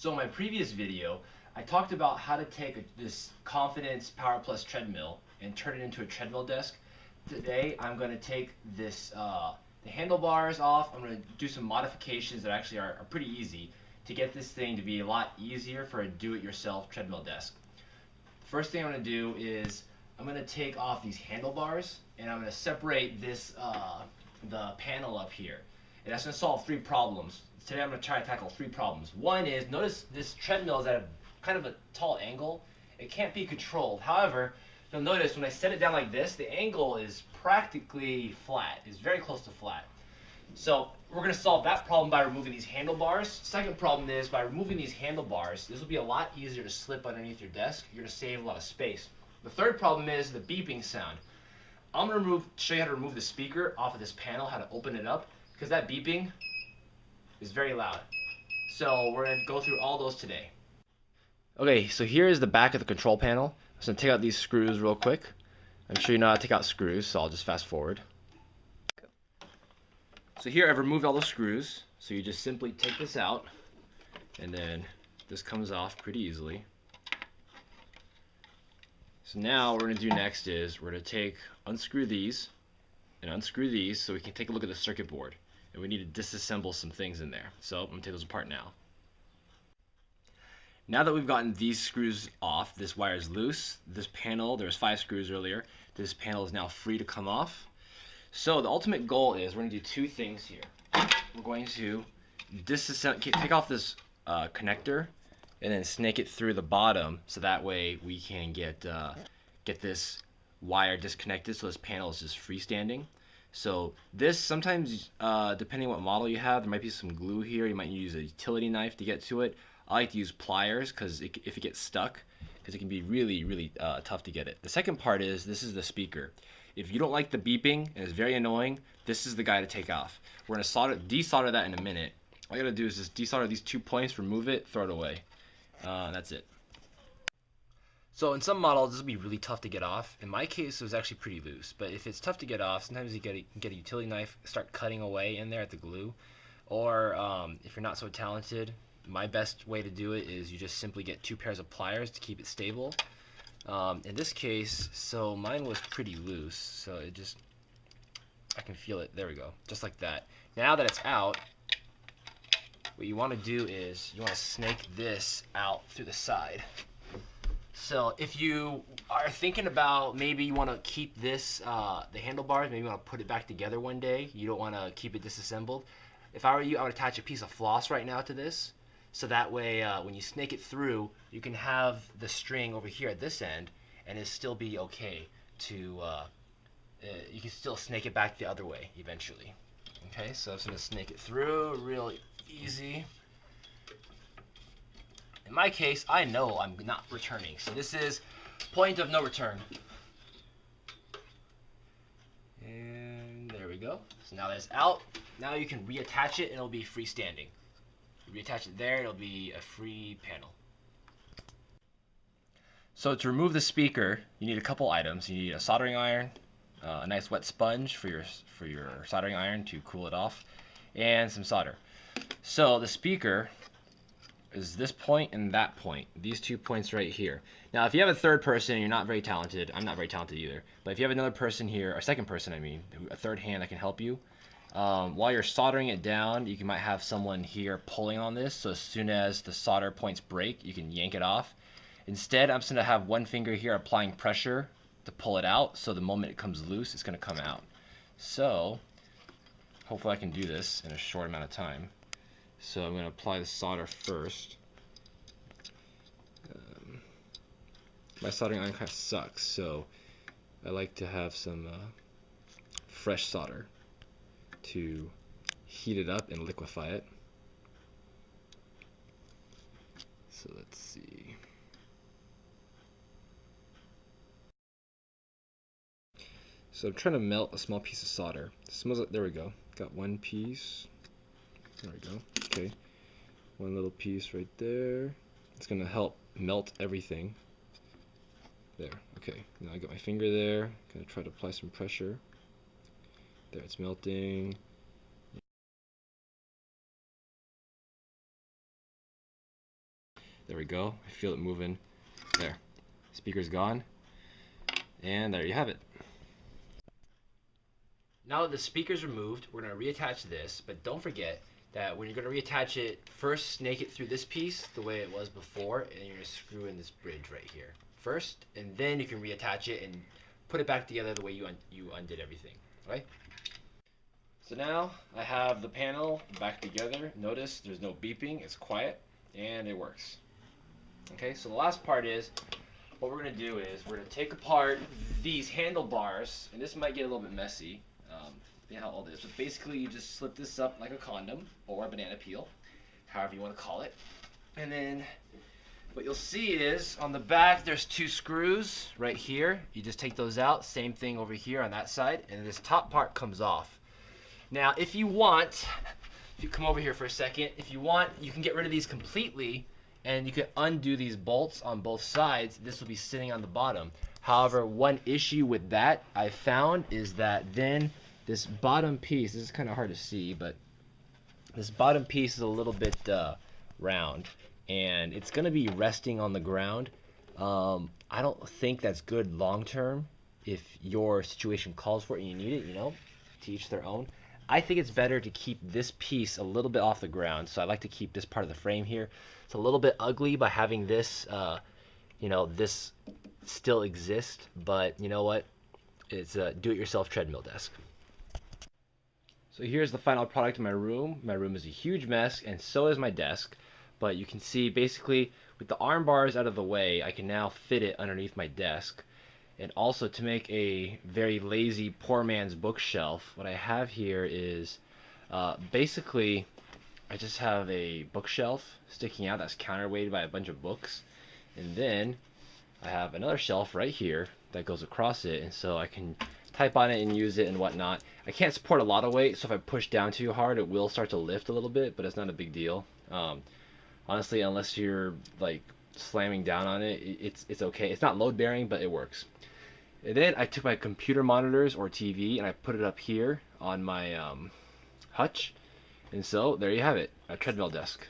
So in my previous video, I talked about how to take this Confidence Power Plus treadmill and turn it into a treadmill desk. Today I'm going to take the handlebars off. I'm going to do some modifications that actually are pretty easy to get this thing to be a lot easier for a do-it-yourself treadmill desk. First thing I'm going to do is I'm going to take off these handlebars and I'm going to separate the panel up here. And that's going to solve three problems. Today I'm going to try to tackle three problems. One is, notice this treadmill is at a kind of a tall angle. It can't be controlled. However, you'll notice when I set it down like this, the angle is practically flat. It's very close to flat. So we're going to solve that problem by removing these handlebars. Second problem is, by removing these handlebars, this will be a lot easier to slip underneath your desk. You're going to save a lot of space. The third problem is the beeping sound. I'm going to show you how to remove the speaker off of this panel, how to open it up, because that beeping is very loud. So we're going to go through all those today. Okay, so here is the back of the control panel. I'm just going to take out these screws real quick. I'm sure you know how to take out screws, so I'll just fast forward. So here I've removed all the screws, so you just simply take this out, and then this comes off pretty easily. So now what we're going to do next is we're going to unscrew these and unscrew these so we can take a look at the circuit board. And we need to disassemble some things in there. So I'm going to take those apart now. Now that we've gotten these screws off, this wire is loose. This panel, there was 5 screws earlier. This panel is now free to come off. So the ultimate goal is we're going to do two things here. We're going to take off this connector and then snake it through the bottom, so that way we can get this wire disconnected, so this panel is just freestanding. So this, sometimes depending on what model you have, there might be some glue here. You might use a utility knife to get to it. I like to use pliers because if it gets stuck, because it can be really tough to get it. The second part is, this is the speaker. If you don't like the beeping and it's very annoying, this is the guy to take off. We're going to desolder that in a minute. All you got to do is just desolder these 2 points, remove it, throw it away. That's it. So in some models, this will be really tough to get off. In my case, it was actually pretty loose. But if it's tough to get off, sometimes you get a utility knife, start cutting away in there at the glue. Or if you're not so talented, my best way to do it is you just simply get 2 pairs of pliers to keep it stable. In this case, so mine was pretty loose, so I can feel it. There we go, just like that. Now that it's out, what you want to do is you want to snake this out through the side. So if you are thinking about maybe you want to keep this, the handlebars, maybe you want to put it back together one day, you don't want to keep it disassembled. If I were you, I would attach a piece of floss right now to this, so that way when you snake it through, you can have the string over here at this end, and it still be okay to, you can still snake it back the other way eventually. Okay, so I'm just going to snake it through real easy. In my case, I know I'm not returning, so this is point of no return. And there we go. So now that it's out, now you can reattach it and it'll be freestanding. You reattach it there, it'll be a free panel. So to remove the speaker, you need a couple items. You need a soldering iron, a nice wet sponge for your soldering iron to cool it off, and some solder. So the speaker is this point and that point, these 2 points right here. Now if you have a third person and you're not very talented, I'm not very talented either, but if you have another person here, or second person I mean, a third hand that can help you, while you're soldering it down, you might have someone here pulling on this, so as soon as the solder points break, you can yank it off. Instead, I'm just going to have one finger here applying pressure to pull it out, so the moment it comes loose, it's going to come out. So hopefully I can do this in a short amount of time. So I'm going to apply the solder first. My soldering iron kind of sucks, so I like to have some fresh solder to heat it up and liquefy it. So let's see. So I'm trying to melt a small piece of solder. It smells like, there we go. Got one piece. There we go. Okay. One little piece right there. It's going to help melt everything. There. Okay. Now I got my finger there. Going to try to apply some pressure. There, it's melting. There we go. I feel it moving. There. Speaker's gone. And there you have it. Now that the speaker's removed, we're going to reattach this, but don't forget that when you're going to reattach it, first snake it through this piece the way it was before, and you're going to screw in this bridge right here first, and then you can reattach it and put it back together the way you undid everything. Okay? So now I have the panel back together. Notice there's no beeping, it's quiet, and it works. Okay, so the last part is, what we're going to do is we're going to take apart these handlebars, and this might get a little bit messy. You know how all this, but basically you just slip this up like a condom or a banana peel, however you want to call it. And then what you'll see is on the back there's 2 screws right here. You just take those out, same thing over here on that side, and this top part comes off. Now if you want, if you come over here for a second, if you want, you can get rid of these completely and you can undo these bolts on both sides. This will be sitting on the bottom. However, one issue with that I found is that then this bottom piece, this is kind of hard to see, but this bottom piece is a little bit round, and it's going to be resting on the ground. I don't think that's good long term. If your situation calls for it and you need it, you know, to each their own. I think it's better to keep this piece a little bit off the ground, so I like to keep this part of the frame here. It's a little bit ugly by having this, you know, this still exist, but you know what? It's a do-it-yourself treadmill desk. So here's the final product in my room. My room is a huge mess, and so is my desk. But you can see basically with the arm bars out of the way, I can now fit it underneath my desk. And also to make a very lazy poor man's bookshelf, what I have here is basically I just have a bookshelf sticking out that's counterweighted by a bunch of books. And then I have another shelf right here that goes across it, and so I can type on it and use it and whatnot. I can't support a lot of weight, so if I push down too hard, it will start to lift a little bit, but it's not a big deal. Honestly, unless you're like slamming down on it, it's okay. It's not load bearing, but it works. And then I took my computer monitors or TV and I put it up here on my hutch, and so there you have it, a treadmill desk.